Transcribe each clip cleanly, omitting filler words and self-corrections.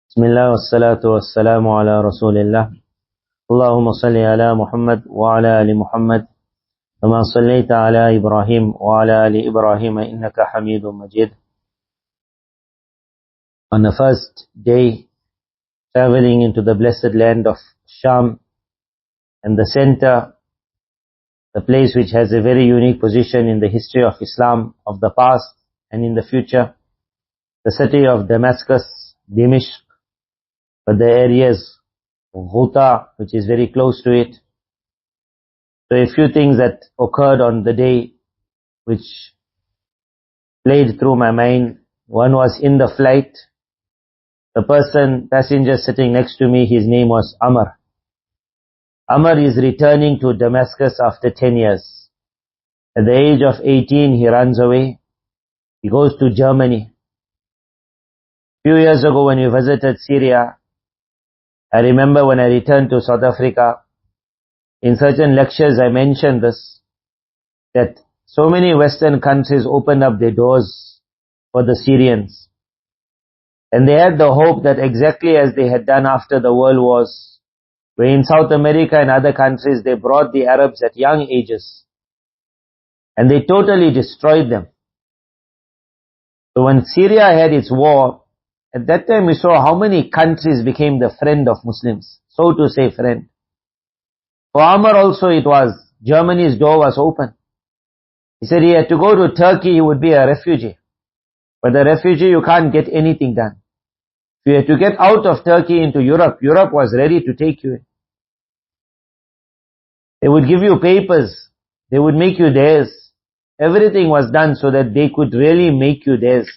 بسم الله والصلاة والسلام على رسول الله اللهم صل على محمد وعلى آل محمد كما صليت على إبراهيم وعلى آل إبراهيم إنك حميد مجيد. On the first day, traveling into the blessed land of Shaam and the center, the place which has a very unique position in the history of Islam of the past and in the future, the city of Damascus, Dimishq, but the areas of Ghuta, which is very close to it. So a few things that occurred on the day which played through my mind. One was in the flight, the passenger sitting next to me, his name was Amr. Amr is returning to Damascus after 10 years. At the age of 18, he runs away. He goes to Germany. Few years ago when we visited Syria, I remember when I returned to South Africa, in certain lectures I mentioned this, that so many Western countries opened up their doors for the Syrians. And they had the hope that exactly as they had done after the world wars, where in South America and other countries they brought the Arabs at young ages, and they totally destroyed them. So when Syria had its war, at that time we saw how many countries became the friend of Muslims, so to say friend. For Amr also it was, Germany's door was open. He said he had to go to Turkey, he would be a refugee. But the refugee, you can't get anything done. If you had to get out of Turkey into Europe, Europe was ready to take you in. They would give you papers, they would make you theirs. Everything was done so that they could really make you theirs.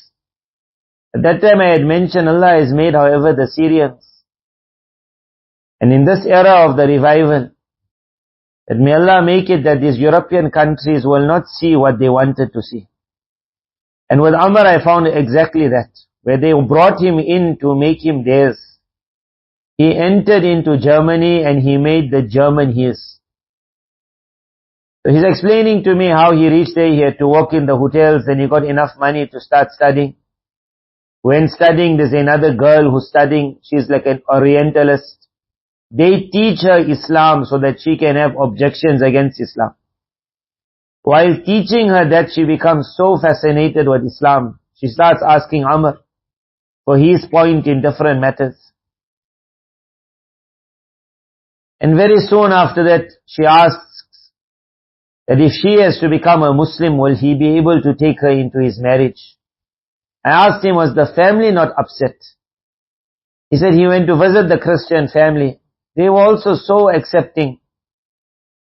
At that time I had mentioned Allah has made, however, the Syrians. And in this era of the revival, that may Allah make it that these European countries will not see what they wanted to see. And with Amr I found exactly that, where they brought him in to make him theirs. He entered into Germany and he made the German his. So he's explaining to me how he reached there, he had to work in the hotels, then he got enough money to start studying. When studying, there's another girl who's studying, she's like an Orientalist. They teach her Islam so that she can have objections against Islam. While teaching her that, she becomes so fascinated with Islam, she starts asking Amr for his point in different matters. And very soon after that, she asks that if she has to become a Muslim, will he be able to take her into his marriage? I asked him, was the family not upset? He said he went to visit the Christian family. They were also so accepting.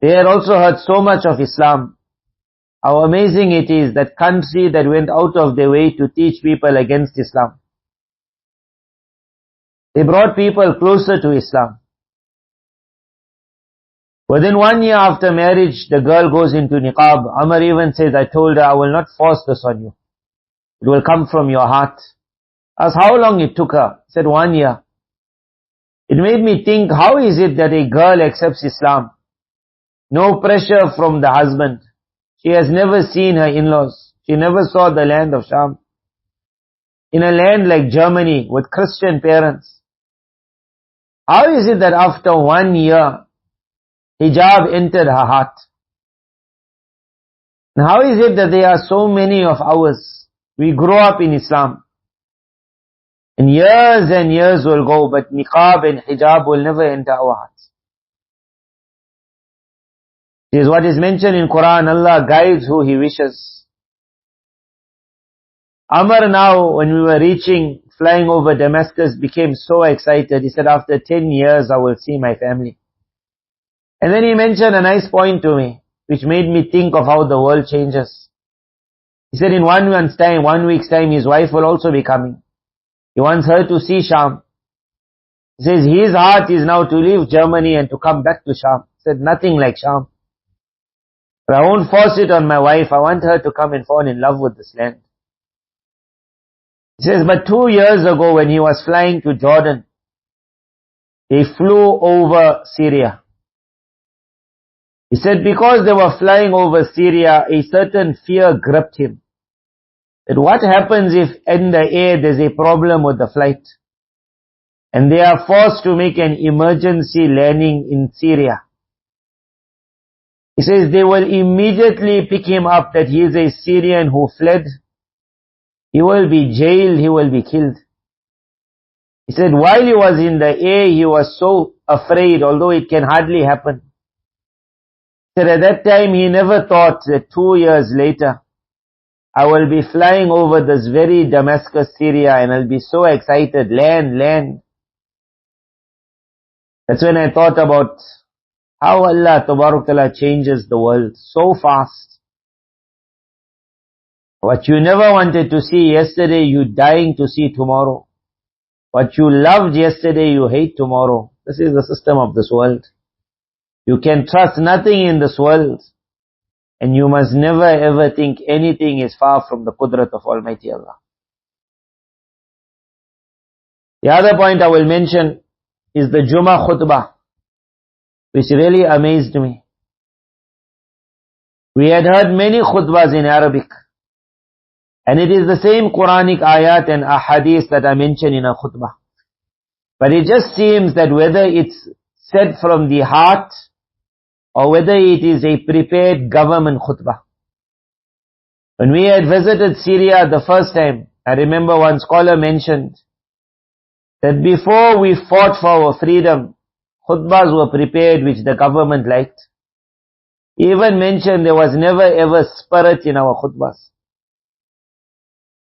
They had also heard so much of Islam. How amazing it is, that country that went out of their way to teach people against Islam. They brought people closer to Islam. Within 1 year after marriage, the girl goes into niqab. Amr even says, I told her, I will not force this on you. It will come from your heart. I asked how long it took her. He said 1 year. It made me think, how is it that a girl accepts Islam? No pressure from the husband. She has never seen her in-laws. She never saw the land of Shaam. In a land like Germany with Christian parents. How is it that after 1 year, hijab entered her heart? And how is it that there are so many of ours? We grow up in Islam. And years will go, but niqab and hijab will never enter our hearts. This is what is mentioned in Quran. Allah guides who He wishes. Amr now, when we were flying over Damascus, became so excited. He said, after 10 years I will see my family. And then he mentioned a nice point to me, which made me think of how the world changes. He said in 1 week's time, his wife will also be coming. He wants her to see Shaam. He says his heart is now to leave Germany and to come back to Shaam. He said nothing like Shaam. But I won't force it on my wife. I want her to come and fall in love with this land. He says, but 2 years ago when he was flying to Jordan, they flew over Syria. He said because they were flying over Syria, a certain fear gripped him. That what happens if in the air there's a problem with the flight? and they are forced to make an emergency landing in Syria. He says they will immediately pick him up that he is a Syrian who fled. He will be jailed, he will be killed. He said while he was in the air, he was so afraid, although it can hardly happen. He said at that time he never thought that 2 years later, I will be flying over this very Damascus, Syria, and I'll be so excited, land. That's when I thought about how Allah Tabarak Ta'ala changes the world so fast. What you never wanted to see yesterday, you dying to see tomorrow. What you loved yesterday, you hate tomorrow. This is the system of this world. You can trust nothing in this world. And you must never ever think anything is far from the qudrat of Almighty Allah. The other point I will mention is the Jummah khutbah, which really amazed me. We had heard many khutbahs in Arabic, and it is the same Quranic ayat and ahadith that I mentioned in a khutbah. But it just seems that whether it's said from the heart, or whether it is a prepared government khutbah. When we had visited Syria the first time, I remember one scholar mentioned that before we fought for our freedom, khutbahs were prepared which the government liked. He even mentioned there was never ever spirit in our khutbahs.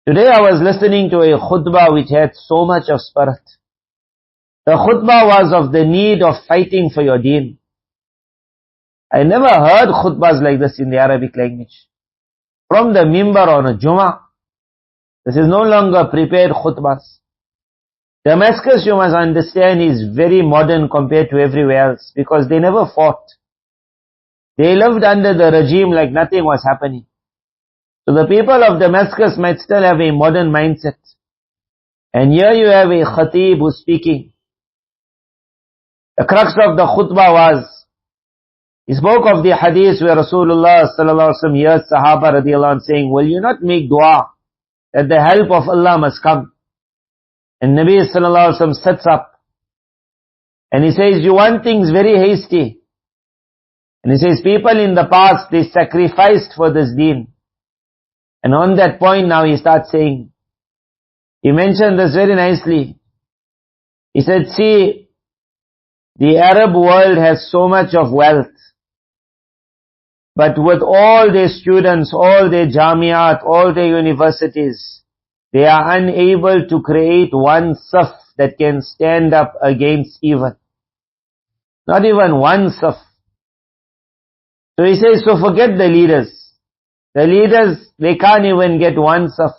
Today I was listening to a khutbah which had so much of spirit. The khutbah was of the need of fighting for your deen. I never heard khutbahs like this in the Arabic language. From the mimbar on a Jummah. This is no longer prepared khutbahs. Damascus, you must understand, is very modern compared to everywhere else because they never fought. They lived under the regime like nothing was happening. So the people of Damascus might still have a modern mindset. And here you have a khatib who's speaking. The crux of the khutbah was, he spoke of the hadith where Rasulullah sallallahu alaihi wasallam hears Sahaba radiallahu anhu saying, will you not make dua that the help of Allah must come? And Nabi sallallahu alaihi wasallam sits up and he says, you want things very hasty. And he says, people in the past, they sacrificed for this deen. And on that point now he starts saying, he mentioned this very nicely. He said, see, the Arab world has so much of wealth. But with all their students, all their jamiat, all their universities, they are unable to create one saf that can stand up against evil. Not even one saf. So he says, so forget the leaders. The leaders, they can't even get one saf.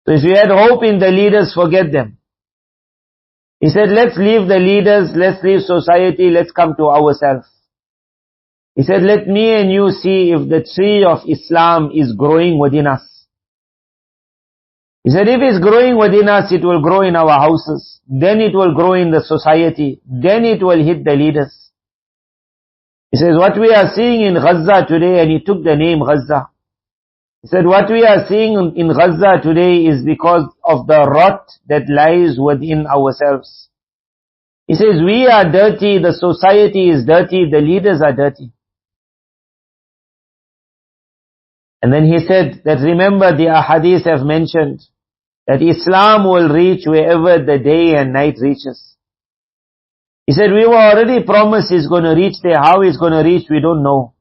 So if you had hope in the leaders, forget them. He said, let's leave the leaders, let's leave society, let's come to ourselves. He said, let me and you see if the tree of Islam is growing within us. He said, if it's growing within us, it will grow in our houses. Then it will grow in the society. Then it will hit the leaders. He says, what we are seeing in Gaza today, and he took the name Gaza. He said, what we are seeing in Gaza today is because of the rot that lies within ourselves. He says, we are dirty, the society is dirty, the leaders are dirty. And then he said that remember the ahadith have mentioned that Islam will reach wherever the day and night reaches. He said, we were already promised he's going to reach there. How he's going to reach, we don't know.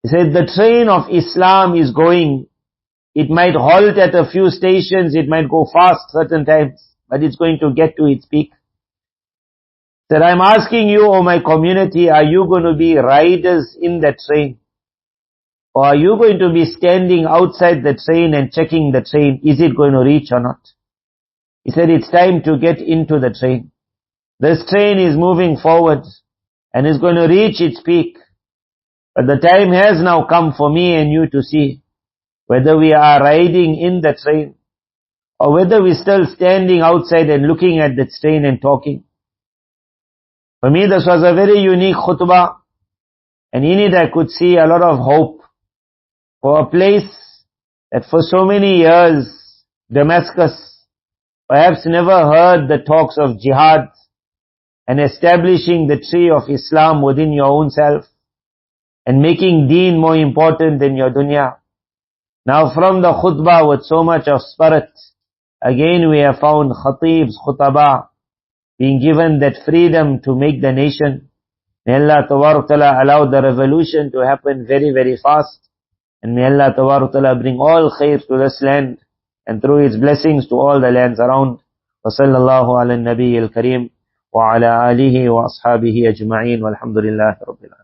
He said, the train of Islam is going. It might halt at a few stations, it might go fast certain times, but it's going to get to its peak. He said, I'm asking you, O my community, are you going to be riders in that train? Or are you going to be standing outside the train and checking the train? Is it going to reach or not? He said, it's time to get into the train. This train is moving forward and is going to reach its peak. But the time has now come for me and you to see whether we are riding in the train or whether we're still standing outside and looking at the train and talking. For me, this was a very unique khutbah, and in it I could see a lot of hope for a place that for so many years, Damascus, perhaps never heard the talks of jihad and establishing the tree of Islam within your own self and making deen more important than your dunya. Now from the khutbah with so much of spirit, again we have found khatibs, khutaba, being given that freedom to make the nation. May Allah Tabarak Ta'ala allow the revolution to happen very, very fast. And may Allah Tabarak Ta'ala bring all khair to this land and through its blessings to all the lands around. وصلى الله على النبي الكريم وعلى آله وأصحابه أجمعين والحمد لله رب العالمين.